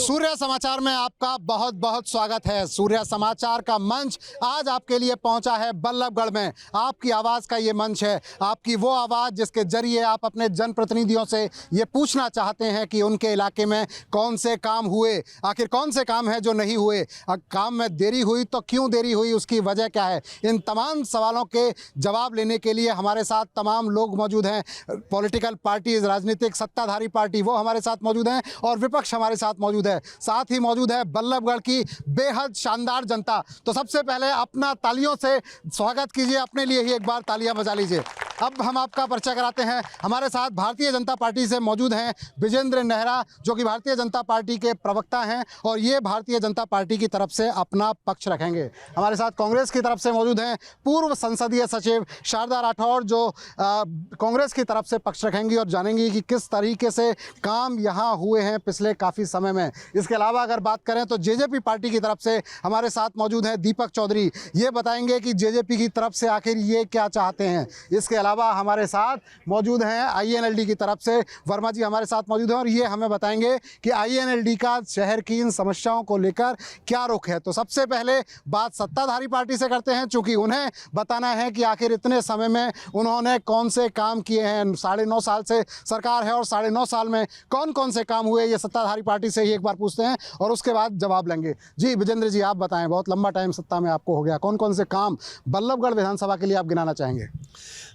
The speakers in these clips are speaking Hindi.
सूर्य समाचार में आपका बहुत बहुत स्वागत है। सूर्य समाचार का मंच आज आपके लिए पहुंचा है बल्लभगढ़ में। आपकी आवाज़ का ये मंच है, आपकी वो आवाज़ जिसके जरिए आप अपने जनप्रतिनिधियों से ये पूछना चाहते हैं कि उनके इलाके में कौन से काम हुए, आखिर कौन से काम हैं जो नहीं हुए, काम में देरी हुई तो क्यों देरी हुई, उसकी वजह क्या है। इन तमाम सवालों के जवाब लेने के लिए हमारे साथ तमाम लोग मौजूद हैं। पॉलिटिकल पार्टीज़, राजनीतिक सत्ताधारी पार्टी वो हमारे साथ मौजूद हैं और विपक्ष हमारे साथ मौजूद है। साथ ही मौजूद है बल्लभगढ़ की बेहद शानदार जनता। तो सबसे पहले अपना तालियों से स्वागत कीजिए, अपने लिए ही एक बार तालियां बजा लीजिए। अब हम आपका परिचय कराते हैं। हमारे साथ भारतीय जनता पार्टी से मौजूद हैं विजेंद्र नेहरा, जो कि भारतीय जनता पार्टी के प्रवक्ता हैं और ये भारतीय जनता पार्टी की तरफ से अपना पक्ष रखेंगे। हमारे साथ कांग्रेस की तरफ से मौजूद हैं पूर्व संसदीय सचिव शारदा राठौर, जो कांग्रेस की तरफ से पक्ष रखेंगी और जानेंगी कि किस तरीके से काम यहाँ हुए हैं पिछले काफ़ी समय में। इसके अलावा अगर बात करें तो जेजेपी पार्टी की तरफ से हमारे साथ मौजूद हैं दीपक चौधरी। ये बताएंगे कि जेजेपी की तरफ से आखिर ये क्या चाहते हैं। इसके अलावा हमारे साथ मौजूद हैं आईएनएलडी की तरफ से वर्मा जी हमारे साथ मौजूद हैं और ये हमें बताएंगे कि आईएनएलडी का शहर की इन समस्याओं को लेकर क्या रुख है। तो सबसे पहले बात सत्ताधारी पार्टी से करते हैं, चूँकि उन्हें बताना है कि आखिर इतने समय में उन्होंने कौन से काम किए हैं। 9.5 साल से सरकार है और 9.5 साल में कौन कौन से काम हुए, ये सत्ताधारी पार्टी से ही एक बार पूछते हैं और उसके बाद जवाब लेंगे। जी विजेंद्र जी, आप बताएं, बहुत लंबा टाइम सत्ता में आपको हो गया, कौन कौन से काम बल्लभगढ़ विधानसभा के लिए आप गिनाना चाहेंगे।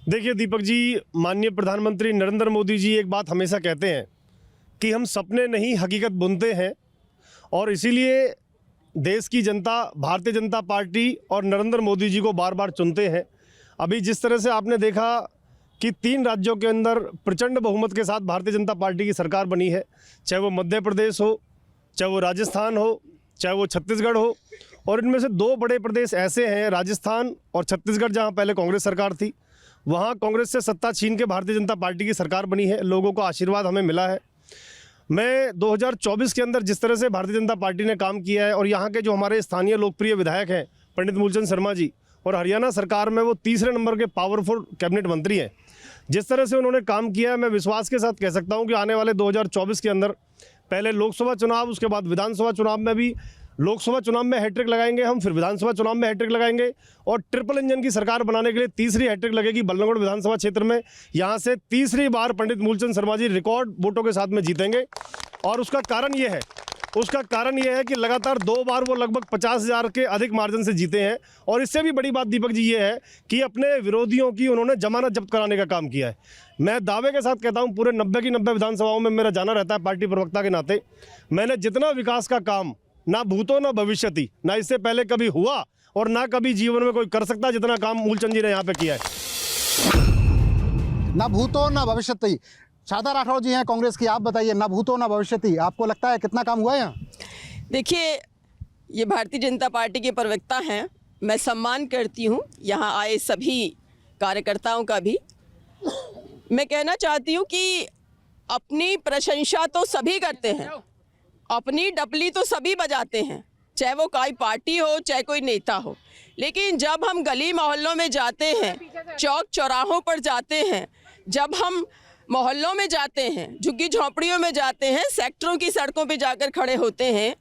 देखिए दीपक जी, माननीय प्रधानमंत्री नरेंद्र मोदी जी एक बात हमेशा कहते हैं कि हम सपने नहीं हकीकत बुनते हैं, और इसीलिए देश की जनता भारतीय जनता पार्टी और नरेंद्र मोदी जी को बार बार चुनते हैं। अभी जिस तरह से आपने देखा कि 3 राज्यों के अंदर प्रचंड बहुमत के साथ भारतीय जनता पार्टी की सरकार बनी है, चाहे वो मध्य प्रदेश हो, चाहे वो राजस्थान हो, चाहे वो छत्तीसगढ़ हो, और इनमें से 2 बड़े प्रदेश ऐसे हैं, राजस्थान और छत्तीसगढ़, जहां पहले कांग्रेस सरकार थी, वहां कांग्रेस से सत्ता छीन के भारतीय जनता पार्टी की सरकार बनी है। लोगों का आशीर्वाद हमें मिला है। मैं 2024 के अंदर जिस तरह से भारतीय जनता पार्टी ने काम किया है, और यहाँ के जो हमारे स्थानीय लोकप्रिय विधायक हैं पंडित मूलचंद शर्मा जी, और हरियाणा सरकार में वो 3रे नंबर के पावरफुल कैबिनेट मंत्री हैं, जिस तरह से उन्होंने काम किया है, मैं विश्वास के साथ कह सकता हूं कि आने वाले 2024 के अंदर पहले लोकसभा चुनाव, उसके बाद विधानसभा चुनाव में भी, लोकसभा चुनाव में हैट्रिक लगाएंगे हम, फिर विधानसभा चुनाव में हैट्रिक लगाएंगे, और ट्रिपल इंजन की सरकार बनाने के लिए 3री हैट्रिक लगेगी बल्लभगढ़ विधानसभा क्षेत्र में। यहाँ से 3री बार पंडित मूलचंद शर्मा जी रिकॉर्ड वोटों के साथ में जीतेंगे, और उसका कारण ये है कि लगातार 2 बार वो लगभग 50,000 के अधिक मार्जिन से जीते हैं। और इससे भी बड़ी बात दीपक जी ये है कि अपने विरोधियों की उन्होंने जमानत जब्त कराने का काम किया है। मैं दावे के साथ कहता हूं, पूरे 90 की 90 विधानसभाओं में मेरा जाना रहता है पार्टी प्रवक्ता के नाते। मैंने जितना विकास का काम ना भूतो ना भविष्यति, ना इससे पहले कभी हुआ और ना कभी जीवन में कोई कर सकता, जितना काम मूलचंद जी ने यहाँ पे किया है। ना भूतो ना भविष्यति। शारदा राठौर जी हैं कांग्रेस की, आप बताइए, ना भूतो ना भविष्यति, आपको लगता है कितना काम हुआ है यहाँ। देखिए, ये भारतीय जनता पार्टी के प्रवक्ता हैं, मैं सम्मान करती हूँ यहाँ आए सभी कार्यकर्ताओं का भी। मैं कहना चाहती हूँ कि अपनी प्रशंसा तो सभी करते हैं, अपनी डपली तो सभी बजाते हैं, चाहे वो कोई पार्टी हो चाहे कोई नेता हो। लेकिन जब हम गली मोहल्लों में जाते हैं, चौक चौराहों पर जाते हैं, जब हम मोहल्लों में जाते हैं, झुग्गी झोंपड़ियों में जाते हैं, सेक्टरों की सड़कों पे जाकर खड़े होते हैं,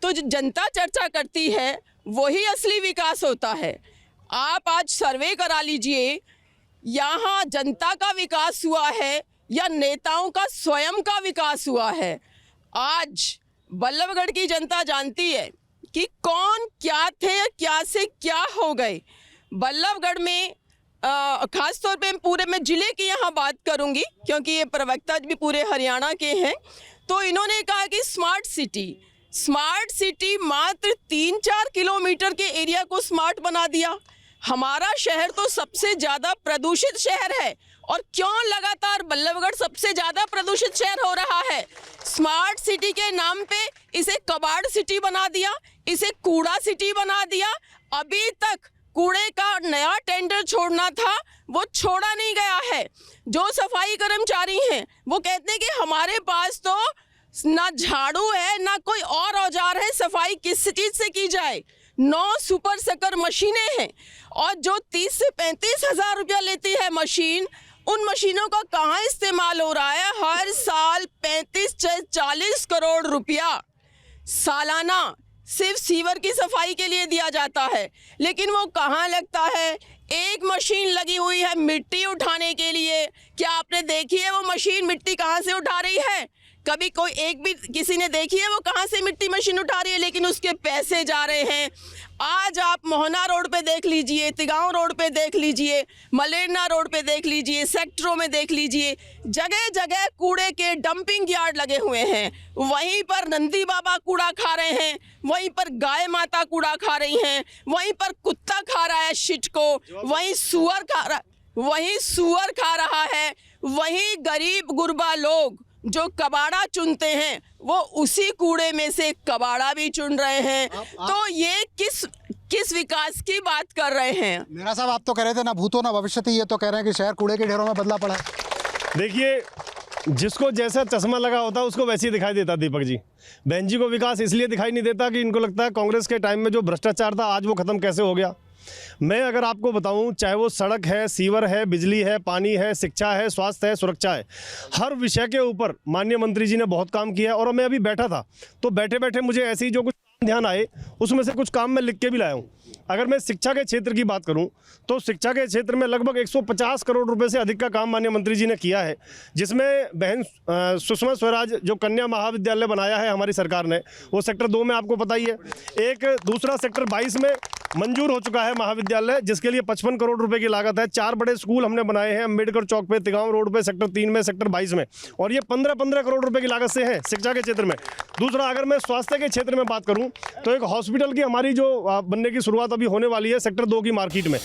तो जो जनता चर्चा करती है वही असली विकास होता है। आप आज सर्वे करा लीजिए, यहाँ जनता का विकास हुआ है या नेताओं का स्वयं का विकास हुआ है। आज बल्लभगढ़ की जनता जानती है कि कौन क्या थे, क्या से क्या हो गए। बल्लभगढ़ में खास तौर पे पूरे मैं जिले की यहाँ बात करूँगी, क्योंकि ये प्रवक्ता भी पूरे हरियाणा के हैं। तो इन्होंने कहा कि स्मार्ट सिटी मात्र 3-4 किलोमीटर के एरिया को स्मार्ट बना दिया। हमारा शहर तो सबसे ज़्यादा प्रदूषित शहर है, और क्यों लगातार बल्लभगढ़ सबसे ज़्यादा प्रदूषित शहर हो रहा है। स्मार्ट सिटी के नाम पे इसे कबाड़ सिटी बना दिया, इसे कूड़ा सिटी बना दिया। अभी तक कूड़े का नया टेंडर छोड़ना था, वो छोड़ा नहीं गया है। जो सफाई कर्मचारी हैं वो कहते हैं कि हमारे पास तो ना झाड़ू है ना कोई और औजार है, सफाई किस चीज़ से की जाए। 9 सुपर सेकर मशीनें हैं, और जो 30 से 35 हज़ार रुपया लेती है मशीन, उन मशीनों का कहाँ इस्तेमाल हो रहा है। हर साल 35 से 40 करोड़ रुपया सालाना सिर्फ सीवर की सफाई के लिए दिया जाता है, लेकिन वो कहाँ लगता है? एक मशीन लगी हुई है मिट्टी उठाने के लिए। क्या आपने देखी है वो मशीन मिट्टी कहाँ से उठा रही है? कभी कोई एक भी किसी ने देखी है वो कहाँ से मिट्टी मशीन उठा रही है? लेकिन उसके पैसे जा रहे हैं। आज आप मोहना रोड पे देख लीजिए, तिगांव रोड पे देख लीजिए, मलेरना रोड पे देख लीजिए, सेक्टरों में देख लीजिए, जगह जगह कूड़े के डंपिंग यार्ड लगे हुए हैं। वहीं पर नंदी बाबा कूड़ा खा रहे हैं, वहीं पर गाय माता कूड़ा खा रही हैं, वहीं पर कुत्ता खा रहा है शिट को, वहीं सुअर खा रहा है, वहीं गरीब गुरबा लोग जो कबाड़ा चुनते हैं वो उसी कूड़े में से कबाड़ा भी चुन रहे हैं। तो ये किस विकास की बात कर रहे हैं? मेरा साहब, आप तो कह रहे थे ना भूतो ना भविष्यति, ये तो कह रहे हैं कि शहर कूड़े के ढेरों में बदला पड़ा है। देखिए, जिसको जैसा चश्मा लगा होता है उसको वैसे ही दिखाई देता। दीपक जी, बहन जी को विकास इसलिए दिखाई नहीं देता कि इनको लगता है कांग्रेस के टाइम में जो भ्रष्टाचार था आज वो खत्म कैसे हो गया। मैं अगर आपको बताऊं, चाहे वो सड़क है, सीवर है, बिजली है, पानी है, शिक्षा है, स्वास्थ्य है, सुरक्षा है, हर विषय के ऊपर माननीय मंत्री जी ने बहुत काम किया है। और मैं अभी बैठा था तो बैठे बैठे मुझे ऐसे ही जो कुछ ध्यान आए उसमें से कुछ काम मैं लिख के भी लाया हूँ। अगर मैं शिक्षा के क्षेत्र की बात करूं तो शिक्षा के क्षेत्र में लगभग 150 करोड़ रुपए से अधिक का काम माननीय मंत्री जी ने किया है, जिसमें बहन सुषमा स्वराज जो कन्या महाविद्यालय बनाया है हमारी सरकार ने, वो सेक्टर 2 में आपको पता ही है। एक दूसरा सेक्टर 22 में मंजूर हो चुका है महाविद्यालय, जिसके लिए 55 करोड़ रुपए की लागत है। 4 बड़े स्कूल हमने बनाए हैं, अम्बेडकर चौक पे, तिगांव रोड पे, सेक्टर 3 में, सेक्टर 22 में, और ये 15-15 करोड़ रुपए की लागत से है शिक्षा के क्षेत्र में। दूसरा, अगर मैं स्वास्थ्य के क्षेत्र में बात करूं तो एक हॉस्पिटल की हमारी जो बनने की शुरुआत अभी होने वाली है सेक्टर 2 की मार्केट में।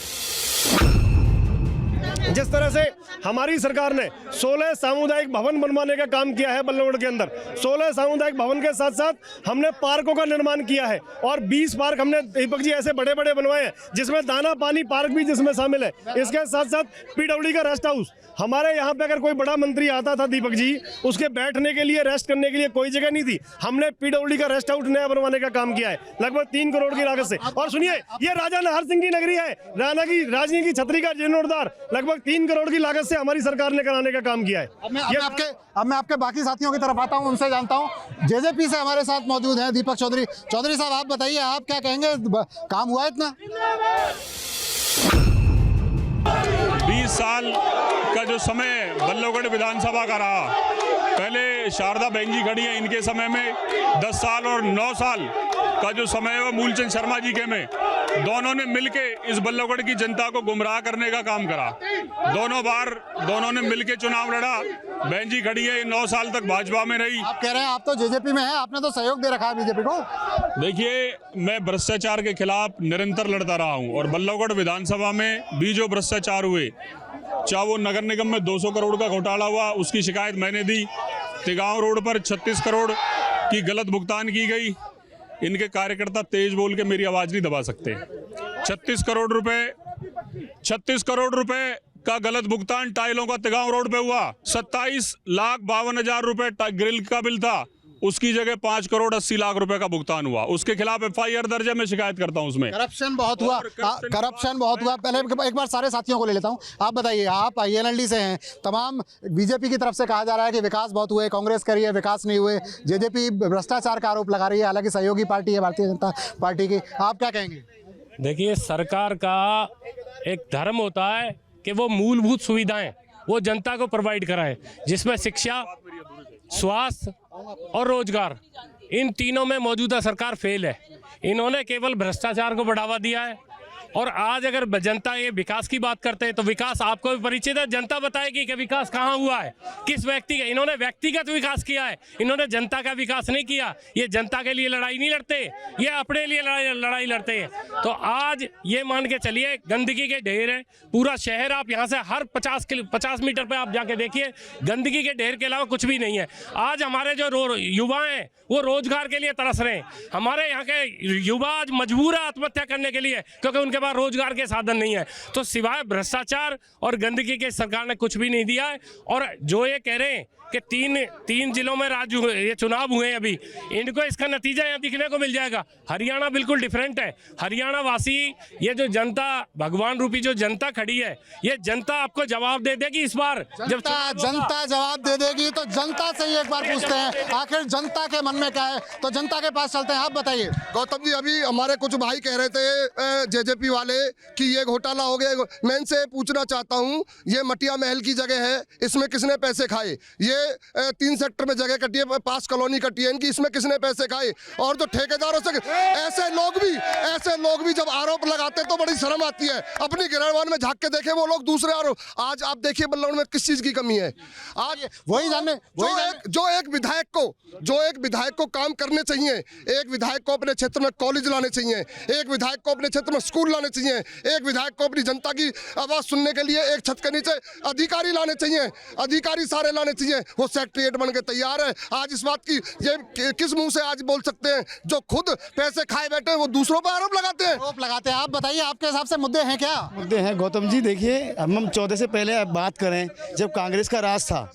जिस तरह से हमारी सरकार ने 16 सामुदायिक भवन बनवाने का काम किया है बल्लभगढ़ के अंदर, 16 सामुदायिक भवन के साथ साथ हमने पार्कों का निर्माण किया है और 20 पार्क हमने दीपक जी ऐसे बड़े बड़े बनवाए हैं, जिसमें दाना पानी पार्क भी जिसमें शामिल है। इसके साथ साथ पीडब्ल्यूडी का रेस्ट हाउस, हमारे यहाँ पे अगर कोई बड़ा मंत्री आता था दीपक जी, उसके बैठने के लिए, रेस्ट करने के लिए कोई जगह नहीं थी। हमने पीडब्ल्यूडी का रेस्ट हाउस नया बनवाने का काम किया है लगभग 3 करोड़ की लागत से। और सुनिए, ये राजा नहर सिंह की नगरी है, राजनी की छतरी का जीर्णोद्धार लगभग 3 करोड़ की लागत से हमारी सरकार ने कराने का काम किया है। अब मैं आपके बाकी साथियों की तरफ आता हूं, उनसे जानता हूं। जेजेपी से हमारे साथ मौजूद हैं दीपक चौधरी। चौधरी साहब, आप बताइए, आप क्या कहेंगे, काम हुआ इतना? 20 साल का जो समय बल्लभगढ़ विधानसभा का रहा, पहले शारदा बहन जी खड़ी है, इनके समय में 10 साल और 9 साल का जो समय है वो मूलचंद शर्मा जी के में, दोनों ने मिलके इस बल्लभगढ़ की जनता को गुमराह करने का काम करा। दोनों ने मिलके चुनाव लड़ा। बहन जी खड़ी है, 9 साल तक भाजपा में रही। आप कह रहे हैं आप तो जेजेपी में हैं, आपने तो सहयोग दे रखा है बीजेपी को। देखिए, मैं भ्रष्टाचार के खिलाफ निरंतर लड़ता रहा हूं और बल्लभगढ़ विधानसभा में भी जो भ्रष्टाचार हुए, चाहे वो नगर निगम में 200 करोड़ का घोटाला हुआ, उसकी शिकायत मैंने दी। तिगांव रोड पर 36 करोड़ की गलत भुगतान की गई। इनके कार्यकर्ता तेज बोल के मेरी आवाज नहीं दबा सकते। 36 करोड़ रुपए का गलत भुगतान टाइलों का तिगांव रोड पे हुआ। 27,52,000 रुपए ग्रिल का बिल था, उसकी जगह 5 करोड़ 80 लाख रुपए का भुगतान हुआ। उसके खिलाफ FIR दर्ज है, मैं शिकायत करता हूं उसमें। करप्शन बहुत हुआ। पहले एक बार सारे साथियों को ले लेता हूं। आप बताइए, आप INLD से हैं, तमाम बीजेपी की तरफ से कहा जा रहा है कि विकास बहुत हुए, कांग्रेस कह रही है विकास नहीं हुए, जेजेपी भ्रष्टाचार का आरोप लगा रही है, हालांकि सहयोगी पार्टी है भारतीय जनता पार्टी की। आप क्या कहेंगे? देखिए, सरकार का एक धर्म होता है कि वो मूलभूत सुविधाएं वो जनता को प्रोवाइड कराए, जिसमें शिक्षा, स्वास्थ्य और रोजगार, इन तीनों में मौजूदा सरकार फेल है। इन्होंने केवल भ्रष्टाचार को बढ़ावा दिया है। और आज अगर जनता ये विकास की बात करते हैं तो विकास आपको भी परिचित है, जनता बताएगी कि विकास कहाँ हुआ है, किस व्यक्ति का। इन्होंने व्यक्तिगत विकास किया है, इन्होंने जनता का विकास नहीं किया। ये जनता के लिए लड़ाई नहीं लड़ते, ये अपने लिए लड़ाई लड़ते हैं। तो आज ये मान के चलिए, गंदगी के ढेर है पूरा शहर। आप यहाँ से हर 50 मीटर पे आप जाके देखिए, गंदगी के ढेर के अलावा कुछ भी नहीं है। आज हमारे जो युवा हैं वो रोजगार के लिए तरस रहे हैं। हमारे यहाँ के युवा आज मजबूर है आत्महत्या करने के लिए, क्योंकि उनके उनके पास रोजगार के साधन नहीं है। तो सिवाय भ्रष्टाचार और गंदगी के सरकार ने कुछ भी नहीं दिया है। और जो ये कह रहे हैं कि तीन जिलों में ये चुनाव हुए हैं अभी, इनको इसका नतीजा यहाँ दिखने को मिल जाएगा। हरियाणा बिल्कुल डिफरेंट है। हरियाणा वासी, ये जो जनता, भगवान रूपी जो जनता खड़ी है, ये जनता आपको जवाब दे देगी इस बार। जब जनता जवाब दे देगी तो जनता से ही एक बार पूछते हैं आखिर जनता के मन में क्या है, तो जनता के पास चलते हैं। आप बताइए गौतम जी, अभी हमारे कुछ भाई कह रहे थे जेजेपी वाले कि ये घोटाला हो गया। मैं इनसे पूछना चाहता हूँ, ये मटिया महल की जगह है, इसमें किसने पैसे खाए? ये 3 सेक्टर में जगह कटी है, 5 कॉलोनी कटी है इनकी, इसमें किसने पैसे खाए? और जो ठेकेदारों से ऐसे लोग भी जब आरोप लगाते तो बड़ी शर्म आती है। अपनी गिरहवान में झांक के देखे वो लोग दूसरे आरोप। आज आप देखिए बल्लभ में किस चीज की कमी है। आज जो एक विधायक को काम करने चाहिए, एक विधायक को अपने क्षेत्र में कॉलेज लाने चाहिए, एक विधायक को अपने क्षेत्र में स्कूल लाने चाहिए, एक विधायक को अपनी जनता की आवाज सुनने के लिए एक छत के नीचे अधिकारी लाने चाहिए, अधिकारी सारे लाने चाहिए। वो सेक्रेटरीट बन के तैयार है। आज इस बात की ये किस मुंह से आज बोल सकते हैं? जो खुद पैसे खाए बैठे हैं वो दूसरों पर आरोप लगाते हैं। आप बताइए आपके हिसाब से मुद्दे हैं क्या? मुद्दे हैं गौतम जी। देखिए, हम 14 से पहले बात करें, जब कांग्रेस का राज था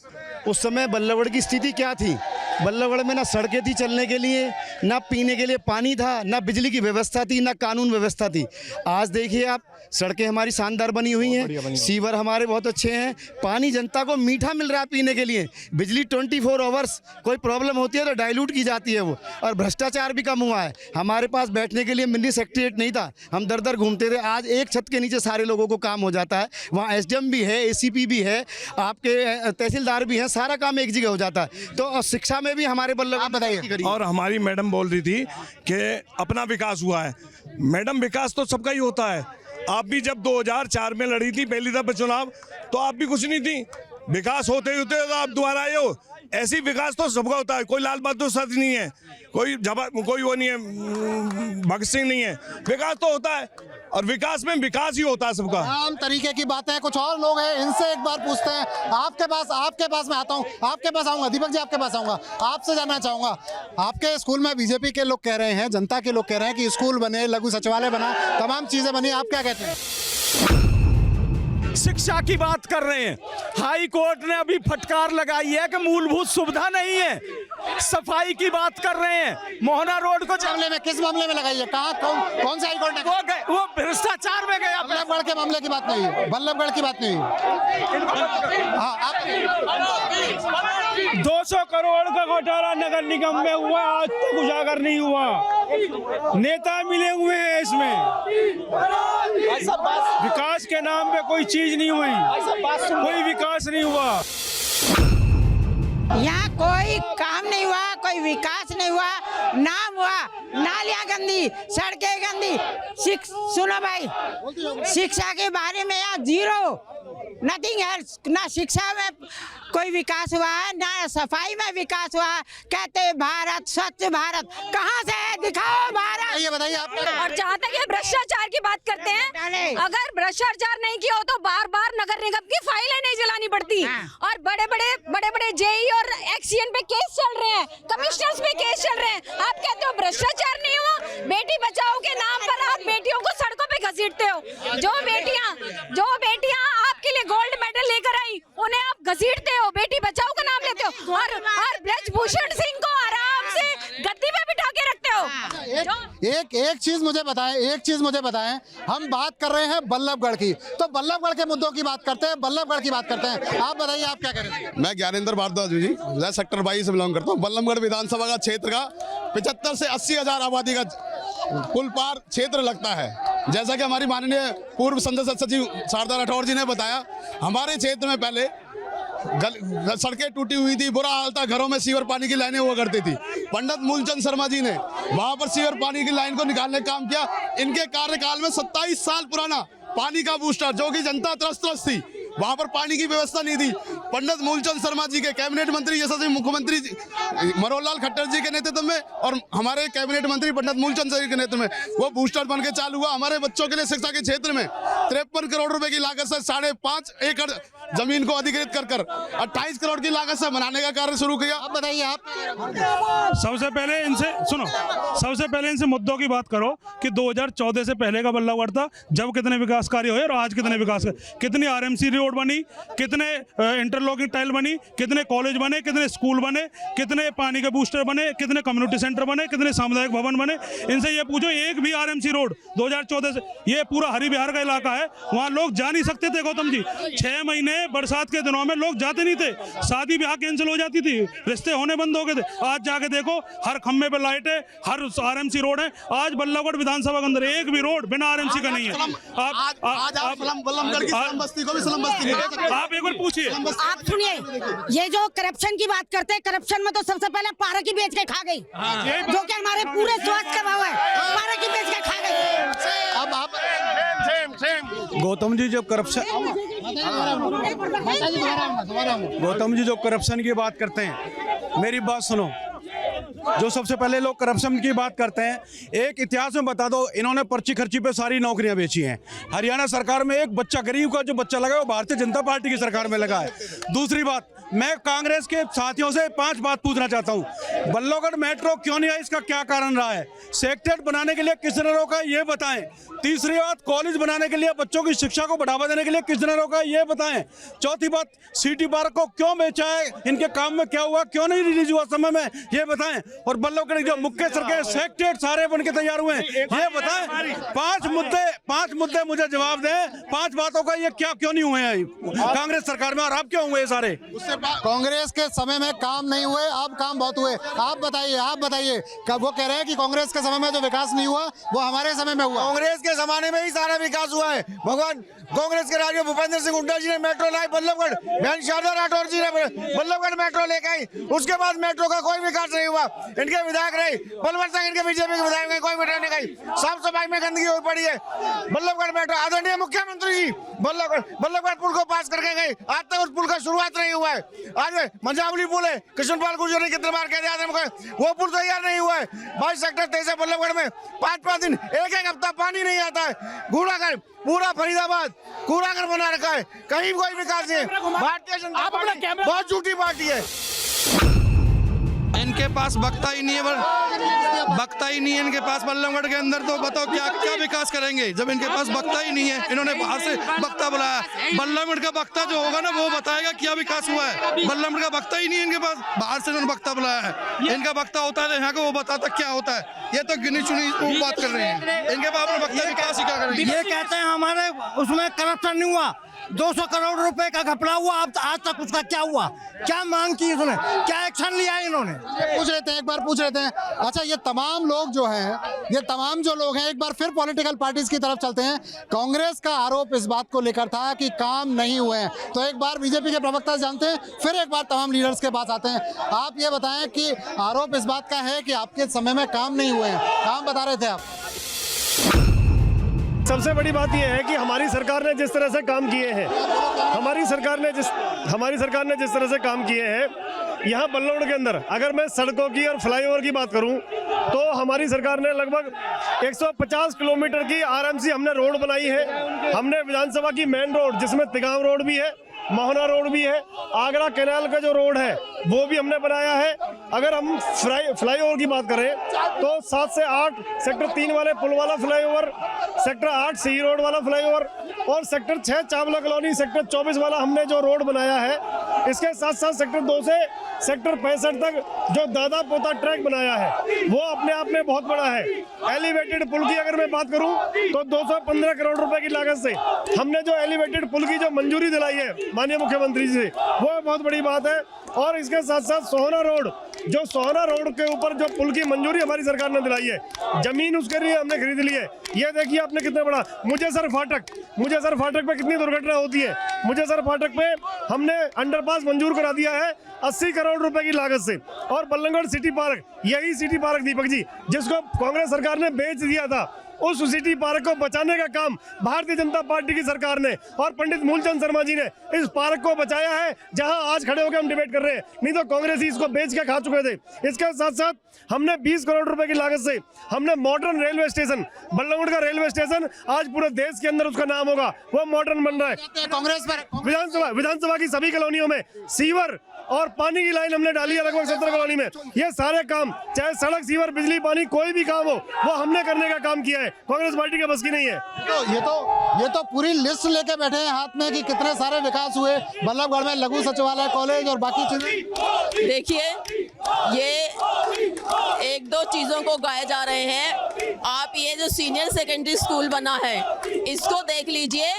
उस समय बल्लभगढ़ की स्थिति क्या थी? बल्लभगढ़ में ना सड़कें थी चलने के लिए, ना पीने के लिए पानी था, ना बिजली की व्यवस्था थी, ना कानून व्यवस्था थी। आज देखिए आप, सड़कें हमारी शानदार बनी हुई हैं, सीवर हमारे बहुत अच्छे हैं, पानी जनता को मीठा मिल रहा है पीने के लिए, बिजली 24 आवर्स, कोई प्रॉब्लम होती है तो डाइल्यूट की जाती है वो। और भ्रष्टाचार भी कम हुआ है। हमारे पास बैठने के लिए मिनी सेक्रेटरीट नहीं था, हम दर दर घूमते थे। आज एक छत के नीचे सारे लोगों को काम हो जाता है। वहाँ SDM भी है, ACP भी है, आपके तहसीलदार भी हैं, सारा काम एक जगह हो जाता है। तो शिक्षा में भी हमारे बल्लभ बताइए। और हमारी मैडम बोल रही थी कि अपना विकास हुआ है। मैडम, विकास तो सबका ही होता है। आप भी जब 2004 में लड़ी थी पहली दफा चुनाव, तो आप भी कुछ नहीं थी। विकास होते होते तो आप दोबारा आए हो। ऐसी विकास तो सबका होता है। कोई लाल बहादुर शास्त्री नहीं है, कोई वो नहीं है, भगत सिंह नहीं है। विकास तो होता है और विकास में विकास ही होता है सबका। आम तरीके की बातें। कुछ और लोग हैं, इनसे एक बार पूछते हैं। आपके पास मैं आता हूँ, आपके पास आऊँगा। दीपक जी, आपके पास आऊँगा। आपसे जानना चाहूँगा, आपके स्कूल में बीजेपी के लोग कह रहे हैं, जनता के लोग कह रहे हैं कि स्कूल बने, लघु सचिवालय बना, तमाम चीज़ें बनी, आप क्या कहते हैं? शिक्षा की बात कर रहे हैं। हाई कोर्ट ने अभी फटकार लगाई है कि मूलभूत सुविधा नहीं है। सफाई की बात कर रहे हैं। मोहना रोड को किस मामले में लगाई है? कहाँ, कौन से हाई कोर्ट ने? वो भ्रष्टाचार में गया। बल्लभगढ़ के मामले की बात नहीं है, बल्लभगढ़ की बात नहीं है। हाँ, आप 200 करोड़ का घोटाला नगर निगम में हुआ, आज तक उजागर नहीं हुआ। नेता मिले हुए हैं इसमें। विकास के नाम पे कोई चीज नहीं हुई, कोई विकास नहीं हुआ। यहाँ कोई काम नहीं हुआ, कोई विकास नहीं हुआ, नाम हुआ, नालियाँ गंदी, सड़कें गंदी। सुनो भाई, शिक्षा के बारे में यहाँ जीरो, नथिंग है। ना शिक्षा में कोई विकास हुआ है, ना सफाई में विकास हुआ है। कहते हैं भारत स्वच्छ भारत, कहाँ से है? दिखाओ भारत। ये बताइए आप। और जहाँ तक ये भ्रष्टाचार की बात करते हैं, अगर भ्रष्टाचार नहीं किया हो तो बार बार नगर निगम की फाइलें नहीं जलानी पड़ती। और बड़े बड़े जेई और एक्सीएन पे केस चल रहे हैं, कमिश्नर्स पे केस चल रहे हैं। आप कहते हो भ्रष्टाचार नहीं हुआ? बेटी बचाओ के नाम पर आप बेटियों को सड़कों पे घसीटते हो। जो बेटियां आपके लिए गोल्ड मेडल लेकर आई, उन्हें आप घसीटते हो, बेटी बचाओ का नाम लेते हो। और ब्रजभूषण सिंह को आराम से गद्दी पे बिठा के रखते हो। एक चीज मुझे बताएं, हम बात कर रहे हैं बल्लभगढ़ की, तो बल्लभगढ़ के मुद्दों की बात करते हैं, बल्लभगढ़ की बात करते हैं। आप बताइए, आप क्या करेंगे? मैं ज्ञानेंद्र भारद्वाज जी, मैं सेक्टर 22 से बिलोंग करता हूँ। बल्लभगढ़ विधानसभा का क्षेत्र का 75 से 80 हजार आबादी का कुल पार क्षेत्र लगता है। जैसा कि हमारी माननीय पूर्व संसद सचिव शारदा राठौर जी ने बताया, हमारे क्षेत्र में पहले सड़कें टूटी हुई थी, बुरा हाल था, घरों में सीवर पानी की लाइनें हुआ करती थी। पंडित मूलचंद शर्मा जी ने वहां पर सीवर पानी की लाइन को निकालने का काम किया। इनके कार्यकाल में 27 साल पुराना पानी का बूस्टर, जो कि जनता त्रस्त थी, वहां पर पानी की व्यवस्था नहीं थी। पंडित मूलचंद शर्मा जी के कैबिनेट मंत्री यशस्वी मुख्यमंत्री मनोहर लाल खट्टर जी के नेतृत्व में और हमारे कैबिनेट मंत्री पंडित मूलचंद जी के नेतृत्व में वो बूस्टर बन के चालू हुआ। हमारे बच्चों के लिए शिक्षा के क्षेत्र में 53 करोड़ रुपए की लागत से 5.5 एकड़ जमीन को अधिकृत कर 28 करोड़ की लागत से बनाने का कार्य शुरू किया। आप बताइए आप। सबसे पहले इनसे मुद्दों की बात करो कि 2014 से पहले का बल्लभगढ़ था, जब कितने विकास कार्य हुए और आज कितने विकास, कितनी आरएमसी रोड बनी, कितने इंटरलॉकिंग टाइल बनी, कितने कॉलेज बने, कितने स्कूल बने, कितने पानी के बूस्टर बने, कितने कम्युनिटी सेंटर बने, कितने सामुदायिक भवन बने। इनसे ये पूछो, एक भी आरएमसी रोड 2014 से, ये पूरा हरि बिहार का इलाका है, वहाँ लोग जा नहीं सकते थे गौतम जी। 6 महीने बरसात के दिनों में लोग जाते नहीं थे, शादी ब्याह कैंसिल हो जाती थी, रिश्ते होने बंद हो गए थे। आज जाके देखो, हर खम्भे पे लाइट है, हर आरएमसी रोड है। आज बल्लभगढ़ विधानसभा के अंदर एक भी रोड बिना आरएमसी का नहीं है। आप एक बार पूछिए। आप सुनिए, ये जो करप्शन की बात करते हैं, करप्शन में तो सबसे पहले पारक ही बेच के खा गई, जो कि हमारे पूरे स्वास्थ्य का भाव है, पारक ही बेच के खा गई। अब आप गौतम जी जो करप्शन की बात करते हैं, मेरी बात सुनो। जो सबसे पहले लोग करप्शन की बात करते हैं, एक इतिहास में बता दो, इन्होंने पर्ची खर्ची पे सारी नौकरियां बेची हैं। हरियाणा सरकार में एक बच्चा, गरीब का जो बच्चा लगा है, वो भारतीय जनता पार्टी की सरकार में लगा है। दूसरी बात, मैं कांग्रेस के साथियों से 5 बात पूछना चाहता हूं। बल्लभगढ़ मेट्रो क्यों नहीं आई, इसका क्या कारण रहा है? सेक्टर बनाने के लिए किसने रोका, ये बताएं। तीसरी बात, कॉलेज बनाने के लिए, बच्चों की शिक्षा को बढ़ावा देने के लिए किसने रोका, ये बताएं। चौथी बात, सिटी पार्क को क्यों बेचा है, इनके काम में क्या हुआ, क्यों नहीं रिलीज हुआ समय में, ये बताएं। और बल्लभगढ़ जो मुख्य सड़कें, सेक्टर सारे बन के तैयार हुए हैं, ये बताएं। 5 मुद्दे मुझे जवाब दें। 5 बातों का ये क्या क्यों नहीं हुए हैं कांग्रेस सरकार में, और अब क्यों हुए सारे? कांग्रेस के समय में काम नहीं हुए, अब काम बहुत हुए। आप बताइए कब वो कह रहे हैं कि कांग्रेस के समय में जो विकास नहीं हुआ वो हमारे समय में हुआ। कांग्रेस के जमाने में ही सारा विकास हुआ है। भगवान कांग्रेस के राजा भूपेंद्र सिंह हुड्डा जी ने मेट्रो लाई बल्लभगढ़, बहन शारदा राठौर जी ने बल्लभगढ़ मेट्रो लेकर आई। उसके बाद मेट्रो का कोई विकास नहीं हुआ। इनके विधायक रहे पलवल तक, इनके बीजेपी के विधायक रहे, कोई मेट्रो नहीं गई। साफ सफाई में गंदगी हो पड़ी है। बल्लभगढ़ मेट्रो, आदरणीय मुख्यमंत्री जी बल्लभगढ़ पुल को पास करके गए, आज तक उस पुल का शुरुआत नहीं हुआ है। आज मंजावली पुल है, कृष्णपाल गुर्जर ने कितने बार कह दिया, वो पुल तैयार नहीं हुआ है। 22 सेक्टर 23 बल्लभगढ़ में 5-5 दिन, एक हफ्ता पानी नहीं आता है। कूड़ाघर पूरा फरीदाबाद कूड़ाघर बना रखा है, कहीं कोई विकास नहीं है। भारतीय जनता पार्टी बहुत झूठी पार्टी है। इनके पास बख्ता ही नहीं है इनके पास बल्लभगढ़ के अंदर। तो बताओ क्या विकास करेंगे जब इनके पास बख्ता ही नहीं है। इन्होंने बाहर से बख्ता बुलाया, बल्लभगढ़ का बख्ता जो होगा ना वो बताएगा क्या विकास हुआ है। बल्लभगढ़ का बख्ता ही नहीं है इनके पास, बाहर से इन्होंने बख्ता बुलाया है। इनका बख्ता होता है यहाँ का, वो बताता क्या होता है। ये तो गिनी चुनी बात कर रहे हैं, इनके पास बख्ता विकास ही क्या करेंगे। ये कहते हैं हमारे उसमें करप्शन नहीं हुआ, 200 करोड़ रुपए का घपला हुआ, अब आज तक उसका क्या हुआ, क्या मांग की इसने, क्या एक्शन लिया इन्होंने? पूछ रहे थे, एक बार पूछ रहे थे। अच्छा, ये तमाम लोग जो लोग हैं, एक बार फिर पॉलिटिकल पार्टीज की तरफ चलते हैं। कांग्रेस का आरोप इस बात को लेकर था कि काम नहीं हुए हैं, तो एक बार बीजेपी के प्रवक्ता जानते हैं, फिर एक बार तमाम लीडर्स के पास आते हैं। आप ये बताएं कि आरोप इस बात का है कि आपके समय में काम नहीं हुए हैं, काम बता रहे थे आप। सबसे बड़ी बात यह है कि हमारी सरकार ने जिस तरह से काम किए हैं, हमारी सरकार ने जिस तरह से काम किए हैं यहाँ बल्लभगढ़ के अंदर, अगर मैं सड़कों की और फ्लाईओवर की बात करूं तो हमारी सरकार ने लगभग 150 किलोमीटर की आरएमसी हमने रोड बनाई है। हमने विधानसभा की मेन रोड, जिसमें तिगांव रोड भी है, मोहना रोड भी है, आगरा कैनाल का जो रोड है वो भी हमने बनाया है। अगर हम फ्लाईओवर की बात करें तो 7 से 8 सेक्टर 3 वाले पुल वाला फ्लाईओवर, सेक्टर 8 सी रोड वाला फ्लाईओवर और सेक्टर 6 चावला कॉलोनी सेक्टर 24 वाला हमने जो रोड बनाया है। इसके साथ साथ सेक्टर 2 से सेक्टर 65 तक जो दादा पोता ट्रैक बनाया है वो अपने आप में बहुत बड़ा है। एलिवेटेड पुल की अगर मैं बात करूं तो 215 करोड़ रुपए की लागत से हमने जो एलिवेटेड पुल की जो मंजूरी दिलाई है माननीय मुख्यमंत्री जी से, वो बहुत बड़ी बात है। और इसके साथ साथ सोहना रोड के ऊपर जो पुल की मंजूरी हमारी सरकार ने दिलाई है, जमीन उसके लिए हमने खरीद ली है। ये देखिए आपने कितना बड़ा मुजेसर फाटक पे कितनी दुर्घटना होती है। मुजेसर फाटक पे हमने अंडरपास मंजूर करा दिया है 80 करोड़ रुपए की लागत से। और बल्लभगढ़ सिटी पार्क, यही सिटी पार्क दीपक जी जिसको कांग्रेस सरकार ने बेच दिया था, उस सिटी पार्क को बचाने का काम भारतीय जनता पार्टी की सरकार ने और पंडित मूलचंद शर्मा जी ने इस पार्क को बचाया है, जहां आज खड़े होकर हम डिबेट कर रहे हैं। नहीं तो कांग्रेसी इसको बेच के खा चुके थे। इसके साथ साथ हमने 20 करोड़ रुपए की लागत से हमने मॉडर्न रेलवे स्टेशन, बल्लभगढ़ का रेलवे स्टेशन आज पूरे देश के अंदर उसका नाम होगा, वो मॉडर्न बन रहा है। कांग्रेस पर विधानसभा की सभी कॉलोनियों में सीवर और पानी की लाइन हमने डाली है, लगभग 17 कॉलोनी में। ये सारे काम, चाहे सड़क, सीवर, बिजली, पानी, कोई भी काम हो, वो हमने करने का काम किया है। कांग्रेस पार्टी के बस की नहीं है। तो ये तो पूरी लिस्ट लेके बैठे हैं हाथ में कि कितने सारे विकास हुए बल्लभगढ़ में, लघु सचिवालय, कॉलेज और बाकी चीजें। देखिए, ये एक दो चीजों को गाए जा रहे हैं। आप ये जो सीनियर सेकेंडरी स्कूल बना है, इसको देख लीजिए,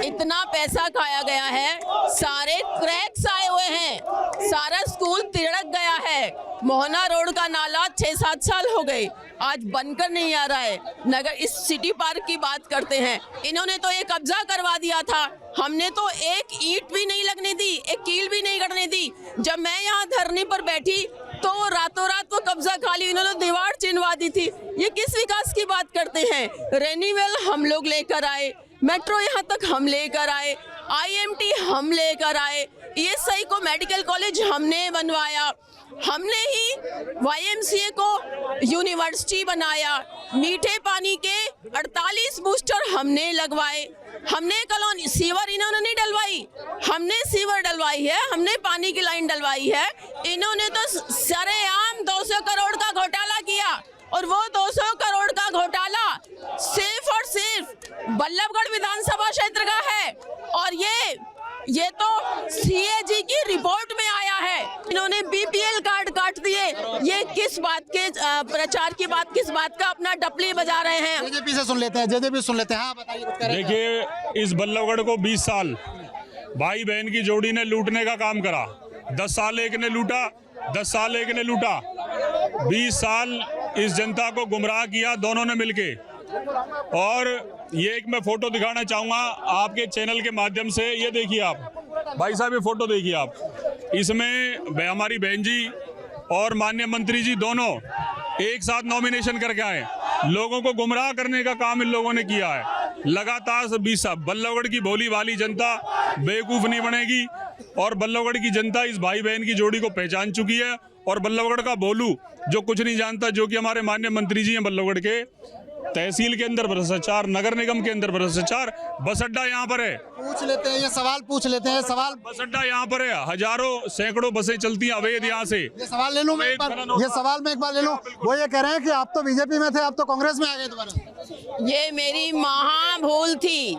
इतना पैसा खाया गया है, सारे क्रैक्स आए हुए हैं, सारा स्कूल तिड़क गया है। मोहना रोड का नाला 6-7 साल हो गए, आज बनकर नहीं आ रहा है। नगर इस सिटी पार्क की बात करते हैं, इन्होंने तो ये कब्जा करवा दिया था। हमने तो एक ईंट भी नहीं लगने दी, एक कील भी नहीं गड़ने दी। जब मैं यहाँ धरने पर बैठी तो रातों रात वो कब्जा खा ली, इन्होंने दीवार चिनवा दी थी। ये किस विकास की बात करते हैं? रेनीवेल हम लोग लेकर आए, मेट्रो यहाँ तक हम लेकर आए, IMT हम लेकर आए, ESI को मेडिकल कॉलेज हमने बनवाया, हमने ही YMCA को यूनिवर्सिटी बनाया, मीठे पानी के 48 बूस्टर हमने लगवाए, हमने कॉलोनी सीवर इन्होंने नहीं डलवाई, हमने सीवर डलवाई है, हमने पानी की लाइन डलवाई है। इन्होंने तो सरेआम 200 करोड़ का घोटाला किया, और वो 200 करोड़ का घोटाला सिर्फ और सिर्फ बल्लभगढ़ विधानसभा क्षेत्र का है। और ये तो CAG की रिपोर्ट में आया है। इन्होंने BPL कार्ड काट दिए। ये किस बात के प्रचार की बात, किस बात का अपना डपली बजा रहे हैं? जेजेपी से सुन लेते हैं, जेजेपी सुन लेते हैं। हाँ बताइए कुछ कह रहे हैं। देखिए, इस बल्लभगढ़ को 20 साल भाई बहन की जोड़ी ने लूटने का काम करा। 10 साल एक ने लूटा, 10 साल एक ने लूटा, 20 साल इस जनता को गुमराह किया दोनों ने मिलके। और ये एक मैं फोटो दिखाना चाहूँगा आपके चैनल के माध्यम से। ये देखिए आप भाई साहब, ये फोटो देखिए आप। इसमें हमारी बहन जी और माननीय मंत्री जी दोनों एक साथ नॉमिनेशन करके आए। लोगों को गुमराह करने का काम इन लोगों ने किया है लगातार। 20 साल बल्लभगढ़ की भोली भाली जनता बेवकूफ़ नहीं बनेगी, और बल्लभगढ़ की जनता इस भाई बहन की जोड़ी को पहचान चुकी है। और बल्लभगढ़ का भोलू जो कुछ नहीं जानता, जो कि हमारे माननीय मंत्री जी हैं बल्लभगढ़ के, तहसील के अंदर भ्रष्टाचार, नगर निगम के अंदर भ्रष्टाचार, बस अड्डा यहाँ पर है। पूछ लेते हैं, ये सवाल पूछ लेते हैं। सवाल, बस अड्डा यहाँ पर है, हजारों सैकड़ों बसें चलती हैं अवैध यहाँ से। ये सवाल ले लूं मैं एक बार, ये सवाल मैं एक बार ले लूं। वो ये कह रहे हैं कि आप तो बीजेपी में थे, आप तो कांग्रेस में आ गए दोबारा। ये मेरी महा भूल थी,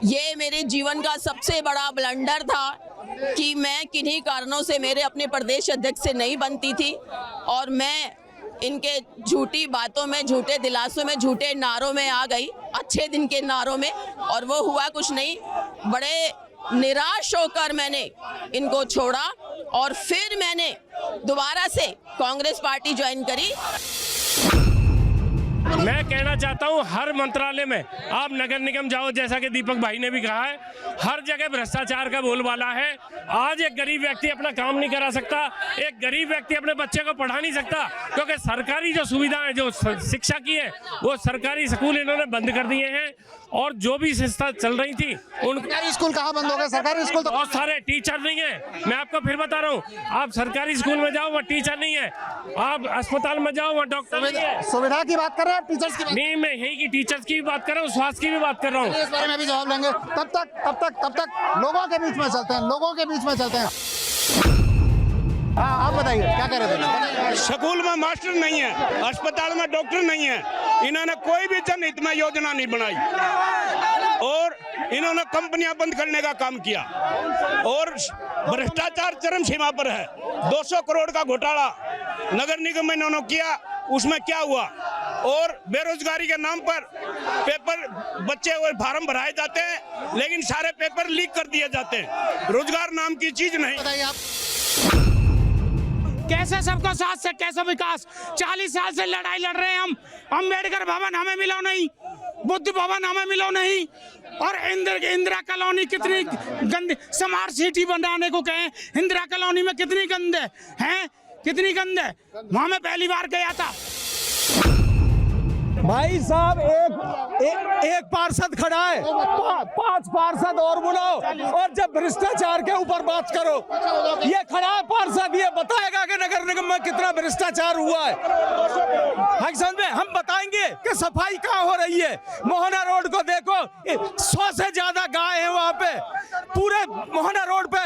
ये मेरे जीवन का सबसे बड़ा ब्लंडर था कि मैं किन्हीं कारणों से मेरे अपने प्रदेश अध्यक्ष से नहीं बनती थी, और मैं इनके झूठी बातों में, झूठे दिलासों में, झूठे नारों में आ गई, अच्छे दिन के नारों में, और वो हुआ कुछ नहीं। बड़े निराश होकर मैंने इनको छोड़ा, और फिर मैंने दोबारा से कांग्रेस पार्टी ज्वाइन करी। मैं कहना चाहता हूं, हर मंत्रालय में आप नगर निगम जाओ, जैसा कि दीपक भाई ने भी कहा है, हर जगह भ्रष्टाचार का बोलबाला है। आज एक गरीब व्यक्ति अपना काम नहीं करा सकता, एक गरीब व्यक्ति अपने बच्चे को पढ़ा नहीं सकता, क्योंकि सरकारी जो सुविधाएं, जो शिक्षा की है, वो सरकारी स्कूल इन्होंने बंद कर दिए हैं। और जो भी संस्था चल रही थी, उन सरकारी स्कूल कहाँ बंद हो गए? सरकारी स्कूल तो बहुत सारे टीचर नहीं है। मैं आपको फिर बता रहा हूँ, आप सरकारी स्कूल में जाओ, वहाँ टीचर नहीं है। आप अस्पताल में जाओ, वहाँ डॉक्टर नहीं है। सुविधा की बात कर रहे हैं, टीचर्स की बात नहीं, मैं यही की टीचर्स की भी बात कर रहा हूँ, स्वास्थ्य की भी बात कर रहा हूँ। इस बारे में भी जवाब लेंगे। तब तक लोगों के बीच में चलते हैं, लोगों के बीच में चलते हैं। हाँ, आप बताइए क्या कह रहे थे? स्कूल में मास्टर नहीं है, अस्पताल में डॉक्टर नहीं है, इन्होंने कोई भी जनहित में योजना नहीं बनाई, और इन्होंने कंपनियां बंद करने का काम किया, और भ्रष्टाचार चरम सीमा पर है। 200 करोड़ का घोटाला नगर निगम में इन्होंने किया, उसमें क्या हुआ? और बेरोजगारी के नाम पर पेपर बच्चे और फार्म भराए जाते हैं, लेकिन सारे पेपर लीक कर दिए जाते हैं। रोजगार नाम की चीज नहीं। बताइए आप। कैसे सबका साथ से कैसे विकास? 40 साल से लड़ाई लड़ रहे हैं हम। अम्बेडकर भवन हमें मिला नहीं, बुद्ध भवन हमें मिला नहीं, और इंदिरा कॉलोनी कितनी गंदी, स्मार्ट सिटी बनाने को कहें, इंदिरा कॉलोनी में कितनी गंद है, कितनी गंद है। वहां मैं पहली बार गया था। भाई साहब एक पार्षद खड़ा है, 5 पार्षद और बुलाओ, और जब भ्रष्टाचार के ऊपर बात करो, ये खड़ा है पार्षद, ये बताएगा कि नगर निगम में कितना भ्रष्टाचार हुआ है। में हम बताएंगे कि सफाई कहाँ हो रही है। मोहना रोड को देखो, 100 से ज्यादा गाय है वहां पे, पूरे मोहना रोड पे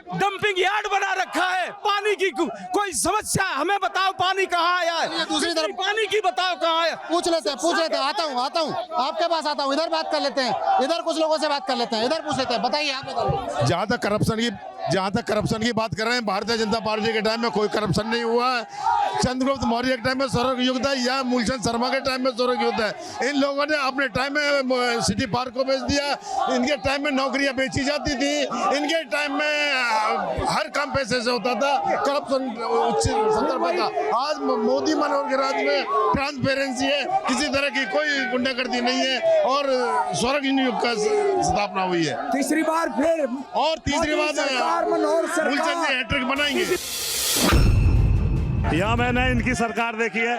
डंपिंग यार्ड बना रखा है। पानी की कोई समस्या, हमें बताओ पानी कहाँ आया है, दूसरी तरफ पानी की बताओ कहाँ है। पूछ लेते हैं, आता हूँ आपके पास आता हूँ, इधर बात कर लेते हैं, इधर कुछ लोगों से बात कर लेते हैं, इधर पूछ लेते हैं, बताइए आप बताइए। जहाँ तक करप्शन की बात कर रहे हैं, भारतीय जनता पार्टी के टाइम में कोई करप्शन नहीं हुआ है। चंद्रगुप्त मौर्य के टाइम में सौरभ युद्ध है या मूलचंद शर्मा के टाइम में सौरभ युद्ध है। इन लोगों ने अपने टाइम में सिटी पार्क को बेच दिया, इनके टाइम में नौकरियां बेची जाती थी, इनके टाइम में हर काम पैसे से होता था, करप्शन उच्च स्तर पर था। आज मोदी मनोहर के राज में ट्रांसपेरेंसी है, किसी तरह की कोई गुंडागर्दी नहीं है और स्वर्ग युग का स्थापना हुई है। तीसरी बार फिर मूलचंद जी हैट्रिक बनाएंगे। यहाँ मैंने इनकी सरकार देखी है,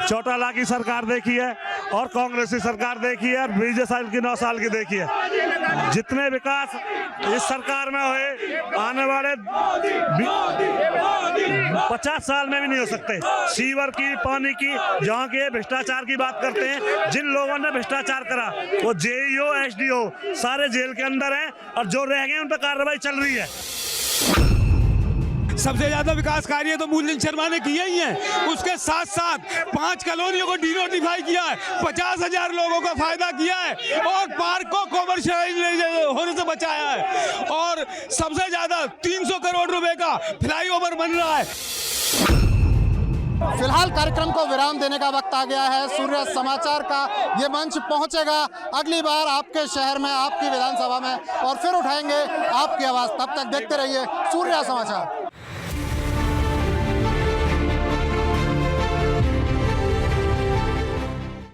चौटाला की सरकार देखी है और कांग्रेस की सरकार देखी है और बीजेपी की 9 साल की देखी है। जितने विकास इस सरकार में हुए आने वाले 50 साल में भी नहीं हो सकते। सीवर की, पानी की, जहाँ के भ्रष्टाचार की बात करते हैं, जिन लोगों ने भ्रष्टाचार करा वो जेईओ, एसडीओ सारे जेल के अंदर हैं और जो रह गए उन पर कार्रवाई चल रही है। सबसे ज्यादा विकास कार्य तो मूलचंद शर्मा ने किए ही हैं। उसके साथ साथ 5 कॉलोनियों को डीनोटिफाई किया है, 50,000 लोगों को फायदा किया है और पार्क को कमर्शियलाइज होने से बचाया है। और सबसे ज्यादा 300 करोड़ रुपए का फ्लाईओवर बन रहा है। फिलहाल कार्यक्रम को विराम देने का वक्त आ गया है। सूर्य समाचार का ये मंच पहुंचेगा अगली बार आपके शहर में, आपकी विधानसभा में, और फिर उठाएंगे आपकी आवाज। तब तक देखते रहिए सूर्य समाचार।